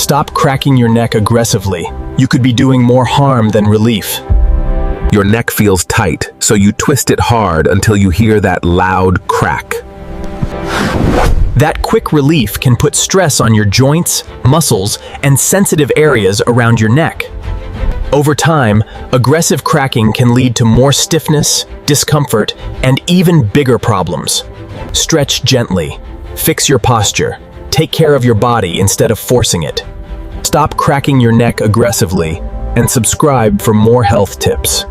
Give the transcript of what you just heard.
Stop cracking your neck aggressively. You could be doing more harm than relief. Your neck feels tight, so you twist it hard until you hear that loud crack. That quick relief can put stress on your joints, muscles, and sensitive areas around your neck. Over time, aggressive cracking can lead to more stiffness, discomfort, and even bigger problems. Stretch gently. Fix your posture. Take care of your body instead of forcing it. Stop cracking your neck aggressively, and subscribe for more health tips.